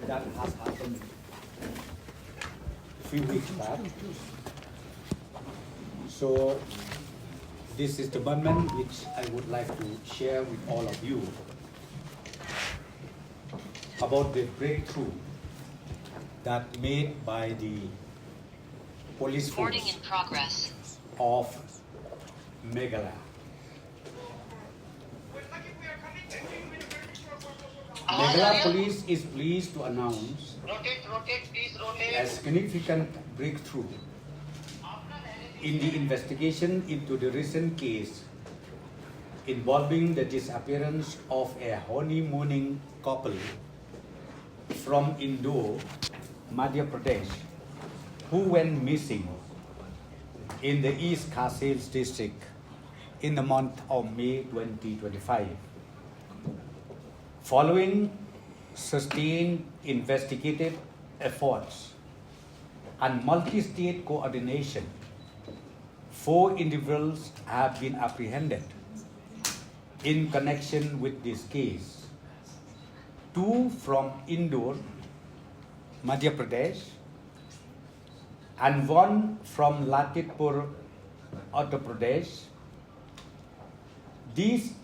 That has happened a few weeks back. So this is the moment which I would like to share with all of you about the breakthrough that made by the police force of Meghalaya. Meghalaya police is pleased to announce a significant breakthrough in the investigation into the recent case involving the disappearance of a honeymooning couple from Indore, Madhya Pradesh, who went missing in the East Kasils district in the month of May 2025. Following sustained investigative efforts and multi-state coordination, 4 individuals have been apprehended in connection with this case. 2 from Indore, Madhya Pradesh, and 1 from Latitpur, Uttar Pradesh. These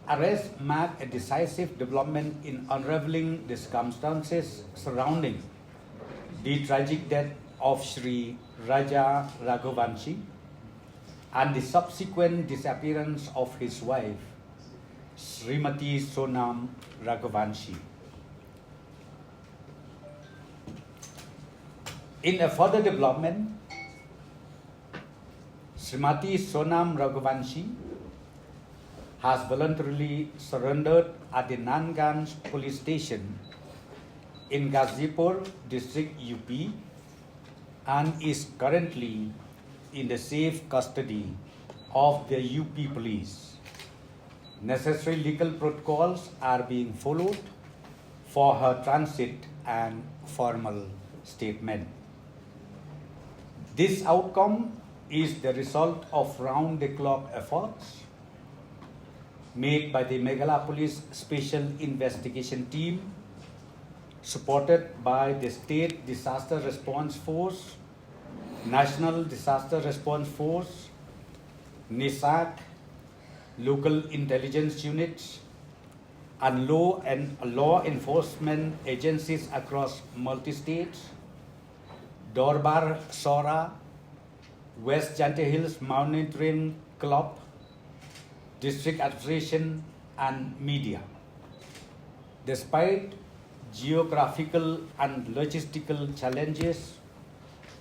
arrests mark a decisive development in unraveling the circumstances surrounding the tragic death of Sri Raja Rajvanshi and the subsequent disappearance of his wife, Srimati Sonam Rajvanshi. In a further development, Srimati Sonam Rajvanshi has voluntarily surrendered at the Nanganj police station in Ghazipur district UP and is currently in the safe custody of the UP police. Necessary legal protocols are being followed for her transit and formal statement. This outcome is the result of round-the-clock efforts made by the Meghalaya Police Special Investigation Team, supported by the State Disaster Response Force, National Disaster Response Force, NISAC, local intelligence units, and law enforcement agencies across multi-states, Dorbar Sora, West Jante Hills Mountaineering Club, District Administration, and media. Despite geographical and logistical challenges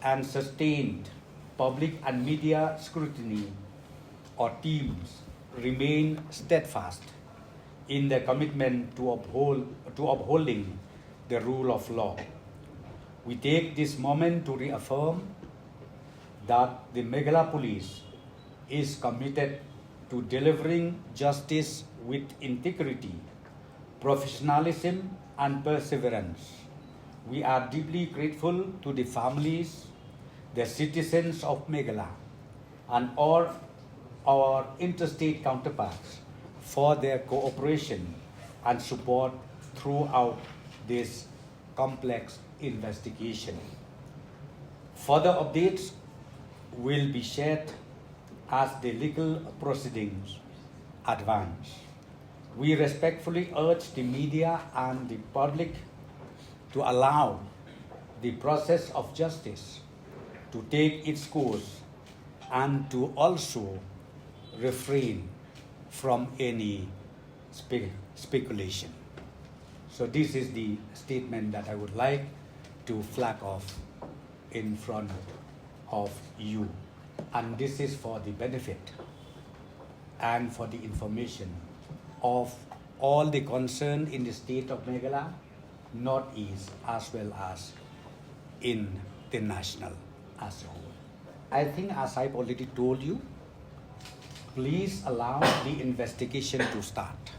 and sustained public and media scrutiny, our teams remain steadfast in their commitment to upholding the rule of law. We take this moment to reaffirm that the Meghalaya Police is committed to delivering justice with integrity, professionalism, and perseverance. We are deeply grateful to the families, the citizens of Meghalaya, and all our interstate counterparts for their cooperation and support throughout this complex investigation. Further updates will be shared as the legal proceedings advance. We respectfully urge the media and the public to allow the process of justice to take its course and to also refrain from any speculation. So this is the statement that I would like to flag off in front of you. And this is for the benefit and for the information of all the concerned in the state of Meghalaya, Northeast, as well as in the national as a whole. I think, as I've already told you, please allow the investigation to start.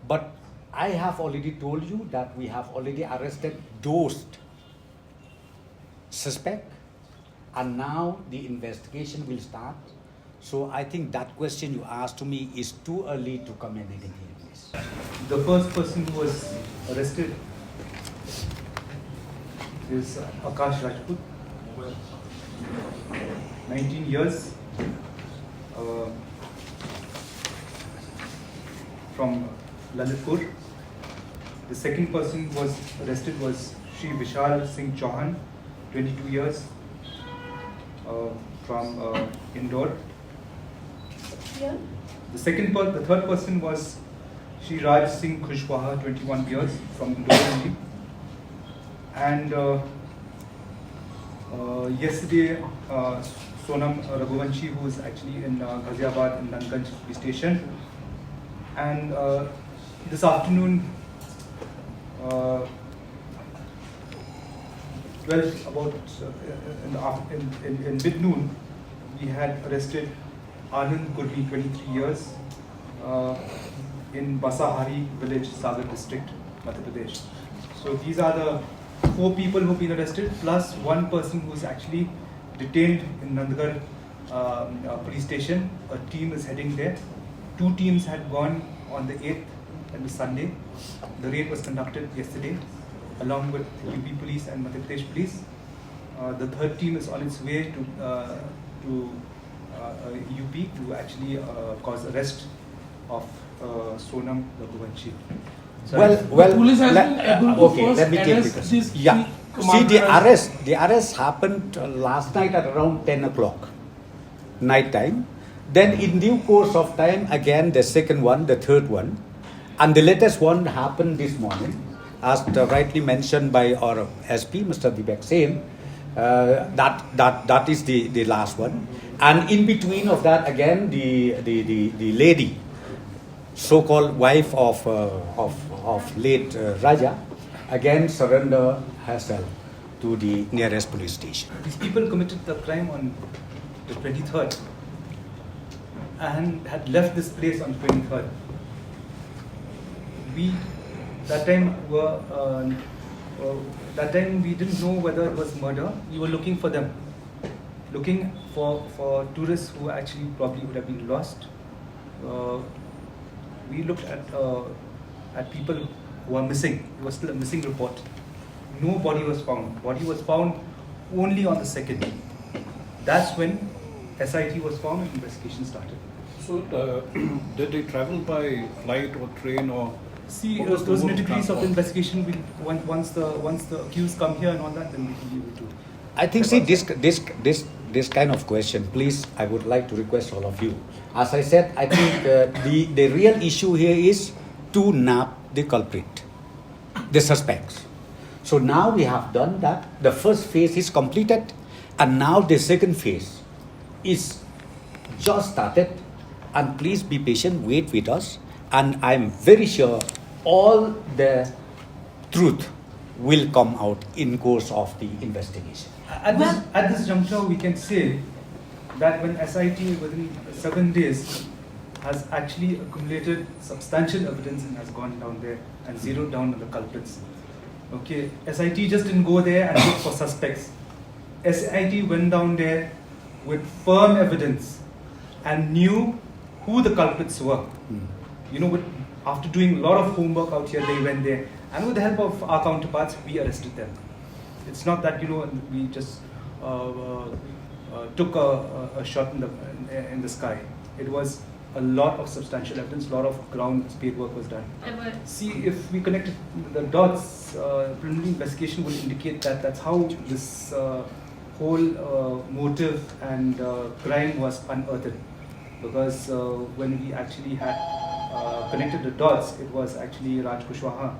But I have already told you that we have already arrested those suspects, and now the investigation will start. So I think that question you asked to me is too early to comment anything. The first person who was arrested is Akash Rajput, 19 years, from Lalitpur. The second person who was arrested was Shri Vishal Singh Chauhan, 22 years, from Indore. Yeah. The third person was Shri Raj Singh Khushwaha, 21 years, from Indore only. And yesterday, Sonam Raghuvanshi, who is actually in Ghaziabad in Nanganj police station. And this afternoon, about in mid-noon, we had arrested Anand Gurmi, 23 years, in Basahari village, Sagar district, Madhya Pradesh. So these are the 4 people who have been arrested, plus one person who is actually detained in Nandgarh police station. A team is heading there. 2 teams had gone on the 8th, that was Sunday. The raid was conducted yesterday, along with UP police and Madhya Pradesh police. The third team is on its way to UP to actually cause arrest of Sonam Raghuvanshi. Police has been able to okay, let me take this. Yeah. See, the arrest happened last night at around 10 o'clock, night time. Then in due course of time, again the second one, the third one, and the latest one happened this morning, as rightly mentioned by our SP, Mr. Vivek Sen. That is the last one, and in between of that, again the lady, so-called wife of late Raja, again surrender herself to the nearest police station. These people committed the crime on the 23rd and had left this place on the 23rd. That time we didn't know whether it was murder. We were looking for them, looking for tourists who actually probably would have been lost. We looked at people who are missing. It was still a missing report. No body was found. Body was found only on the 2nd. That's when SIT was found and investigation started. So, did they travel by flight or train or? See, those nitty-gritties of the investigation will once the accused come here and all that, then we will be able to. I think, see, this kind of question, please, I would like to request all of you. As I said, I think the real issue here is to nab the culprit, the suspects. So now we have done that. The first phase is completed, and now the second phase is just started. And please be patient, wait with us, and I'm very sure all the truth will come out in course of the investigation. At this juncture, we can say that when SIT within 7 days has actually accumulated substantial evidence and has gone down there and zeroed down on the culprits. Okay, SIT just didn't go there and look for suspects. SIT went down there with firm evidence and knew who the culprits were. You know, after doing a lot of homework out here, they went there, and with the help of our counterparts, we arrested them. It's not that, you know, we just took a shot in the sky. It was a lot of substantial evidence, a lot of ground spade work was done. See, if we connected the dots, preliminary investigation will indicate that that's how this whole motive and crime was unearthed. Because when we actually had connected the dots, it was actually Raj Kushwaha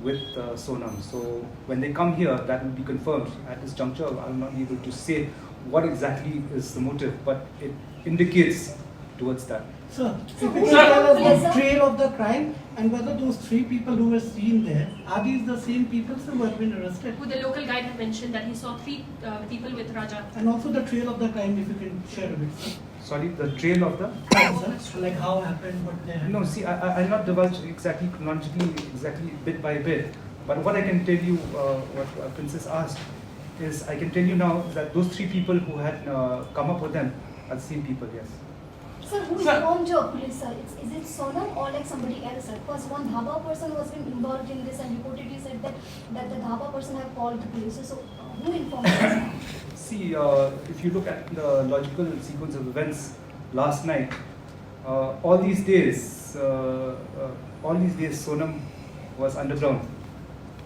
with Sonam. So when they come here, that will be confirmed. At this juncture, I will not be able to say what exactly is the motive, but it indicates towards that. Sir, if you can tell us the trail of the crime and whether those 3 people who were seen there, are these the same people who have been arrested? Who the local guide had mentioned that he saw 3 people with Raja. And also the trail of the crime, if you can share a bit, sir. Sorry, the trail of the crime, sir? Like how happened, what they happened? No, see, I'll not divulge exactly chronologically, exactly bit by bit. But what I can tell you, what Princess asked, is I can tell you now that those 3 people who had come up with them are the same people, yes. Sir, who informed your police, sir? Is it Sonam or like somebody else, sir? Because one Dhaba person was been involved in this and reportedly said that the Dhaba person have called the police. So who informed us? See, if you look at the logical sequence of events last night, all these days Sonam was underground.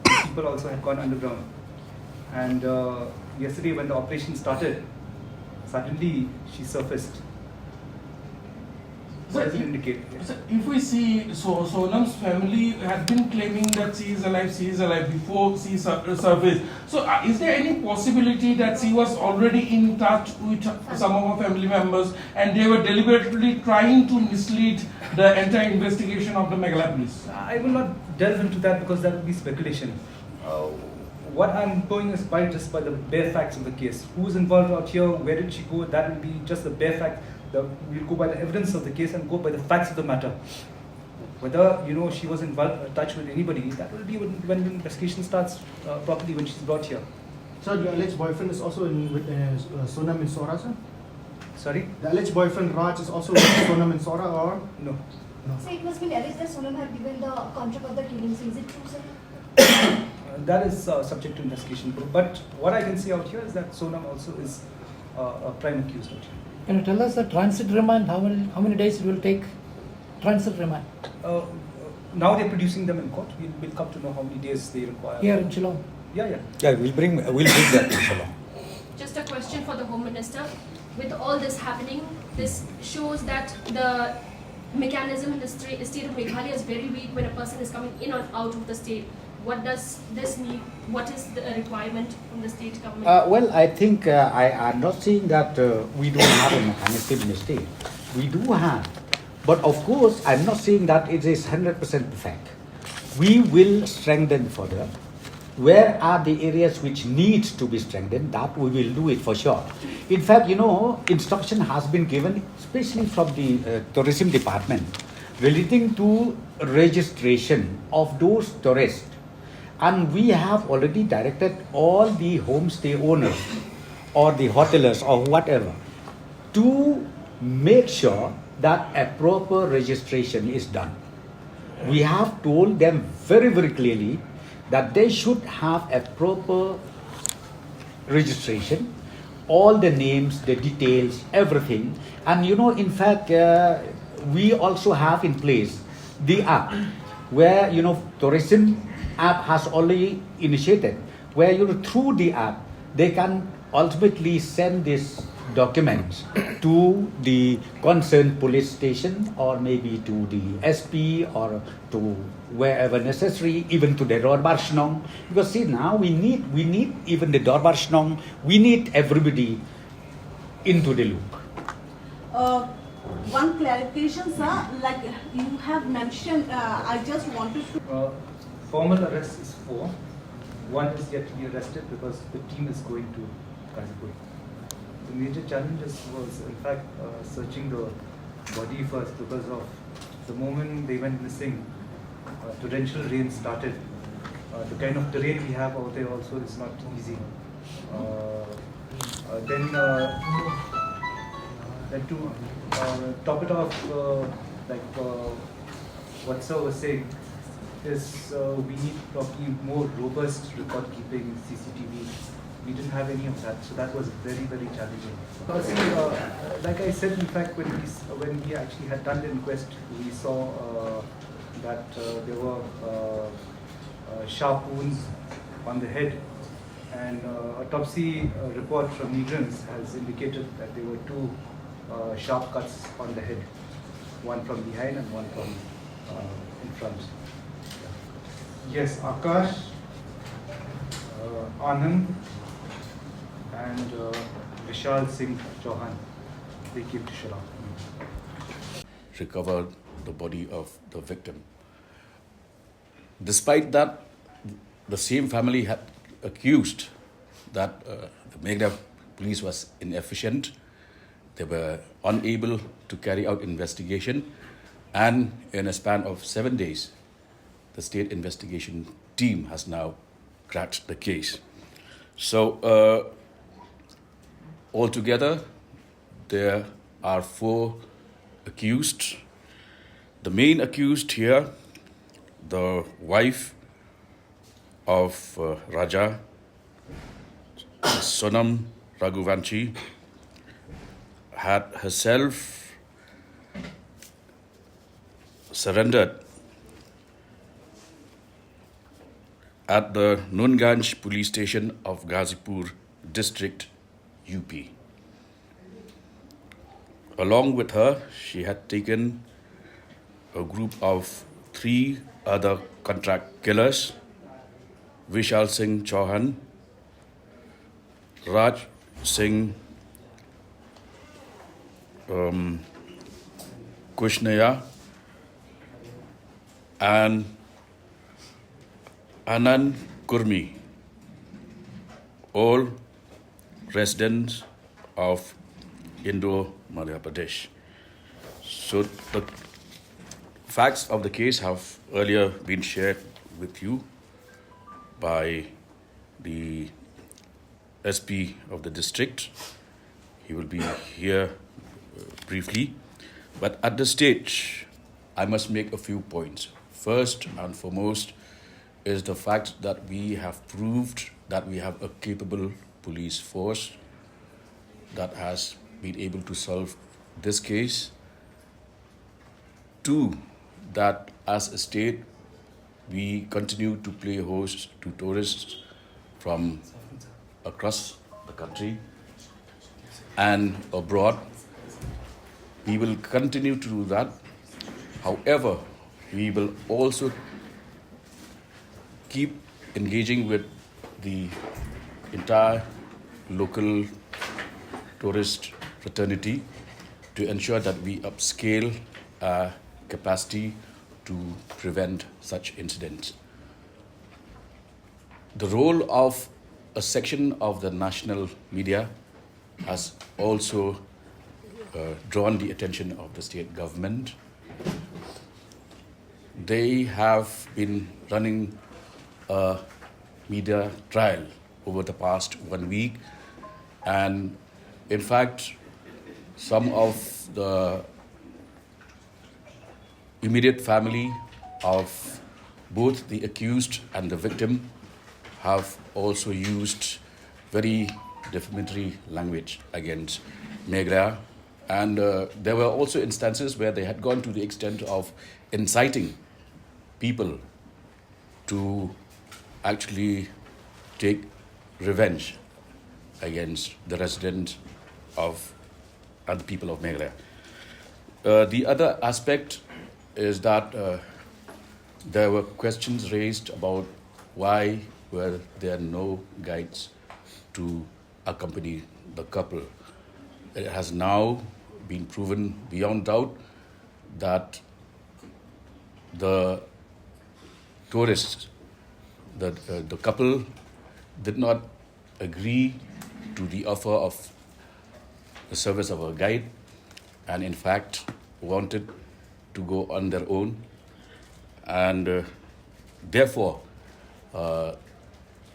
People also had gone underground. And yesterday when the operation started, suddenly she surfaced. What does it indicate? So if we see, Sonam's family has been claiming that she is alive before she surfaced. So is there any possibility that she was already in touch with some of her family members and they were deliberately trying to mislead the entire investigation of the Meghalaya police? I will not delve into that because that would be speculation. What I'm going is just by the bare facts of the case. Who's involved out here? Where did she go? That will be just the bare fact. We'll go by the evidence of the case and go by the facts of the matter. Whether she was in touch with anybody, that will be when the investigation starts properly, when she's brought here. Sir, your alleged boyfriend is also with Sonam in Sora, sir? Sorry? The alleged boyfriend Raj is also with Sonam in Sora, or? No. So it must be alleged that Sonam had given the contract of the killing. So is it true, sir? That is subject to investigation. But what I can say out here is that Sonam also is a prime accused out here. Can you tell us the transit remand? How many days it will take? Transit remand now they're producing them in court. We'll come to know how many days they require. here in Shillong. Yeah. Yeah, we'll bring that inshallah. Just a question for the Home Minister. With all this happening, this shows that the mechanism in the state of Meghalaya is very weak when a person is coming in or out of the state. What does this mean? What is the requirement from the state government? Well, I think I'm not saying that we don't have a mechanism in the state. We do have. But of course, I'm not saying that it is 100% perfect. We will strengthen further. Where are the areas which need to be strengthened? That we will do it for sure. In fact, instruction has been given, especially from the tourism department, relating to registration of those tourists. And we have already directed all the homestay owners or the hoteliers or whatever to make sure that a proper registration is done. We have told them very, very clearly that they should have a proper registration, all the names, the details, everything. And in fact, we also have in place the app where, tourism app has already initiated, where through the app, they can ultimately send these documents to the concerned police station or maybe to the SP or to wherever necessary, even to the Dorbar Shnong. Because see, now we need even the Dorbar Shnong, we need everybody into the loop. One clarification, sir, like you have mentioned, I just wanted to... Formal arrest is 4. 1 is yet to be arrested because the team is going to Kazipur. The major challenges was, in fact, searching the body first because of the moment they went missing, torrential rain started. The kind of terrain we have out there also is not easy. Then to top it off, what sir was saying, is we need probably more robust record keeping, CCTV. We didn't have any of that, so that was very, very challenging. Because, like I said, in fact, when we actually had done the inquest, we saw that there were sharp wounds on the head, and autopsy report from migrants has indicated that there were 2 sharp cuts on the head, one from behind and one from in front. Yes, Akash, Anand, and Vishal Singh Chauhan, they came to Shillong. Recovered the body of the victim. Despite that, the same family had accused that the Meghalaya police was inefficient. They were unable to carry out investigation, and in a span of 7 days, the state investigation team has now cracked the case. So altogether, there are 4 accused. The main accused here, the wife of Raja, Sonam Raghuvanshi, had herself surrendered at the Nunganj police station of Ghazipur district, UP. Along with her, she had taken a group of 3 other contract killers: Vishal Singh Chauhan, Raj Singh Kushnaya, and Anand Kurmi, all residents of Indo-Madhya Pradesh. So the facts of the case have earlier been shared with you by the SP of the district. He will be here briefly. But at this stage, I must make a few points. First and foremost is the fact that we have proved that we have a capable police force that has been able to solve this case. 2, that as a state, we continue to play host to tourists from across the country and abroad. We will continue to do that. However, we will also keep engaging with the entire local tourist fraternity to ensure that we upscale our capacity to prevent such incidents. The role of a section of the national media has also drawn the attention of the state government. They have been running a media trial over the past 1 week, and in fact, some of the immediate family of both the accused and the victim have also used very defamatory language against Meghalaya. And there were also instances where they had gone to the extent of inciting people to actually take revenge against the residents of and the people of Meghalaya. The other aspect is that there were questions raised about why were there no guides to accompany the couple. It has now been proven beyond doubt that the tourists, the couple did not agree to the offer of the service of a guide, and in fact wanted to go on their own, and therefore the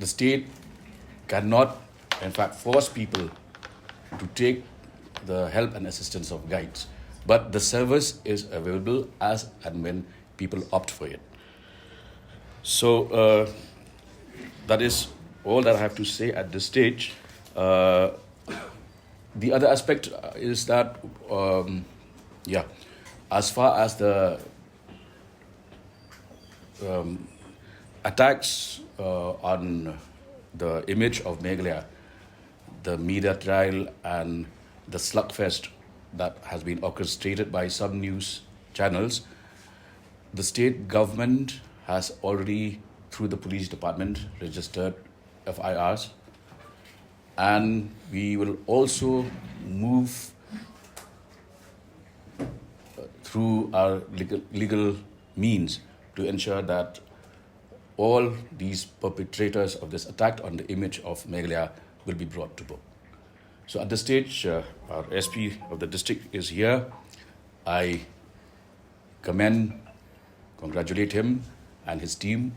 state cannot in fact force people to take the help and assistance of guides, but the service is available as and when people opt for it. So that is all that I have to say at this stage. The other aspect is that, as far as the attacks on the image of Meghalaya, the media trial and the slugfest that has been orchestrated by some news channels, the state government has already, through the police department, registered FIRs, and we will also move through our legal means to ensure that all these perpetrators of this attack on the image of Meghalaya will be brought to book. So at this stage, our SP of the district is here. I congratulate him and his team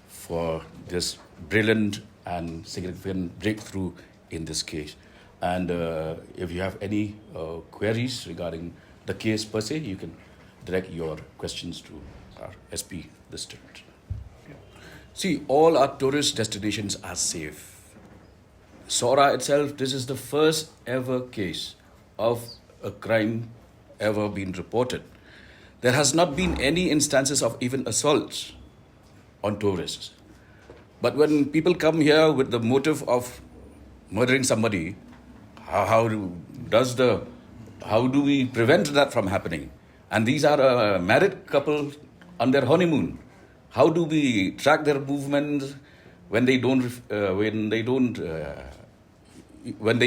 for this brilliant and significant breakthrough in this case. And if you have any queries regarding the case per se, you can direct your questions to our SP district. See, all our tourist destinations are safe. Sora itself, this is the first ever case of a crime ever been reported. There has not been any instances of even assaults on tourists. But when people come here with the motive of murdering somebody, how do we prevent that from happening? And these are a married couple on their honeymoon. How do we track their movements when they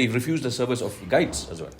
refuse the service of guides as well?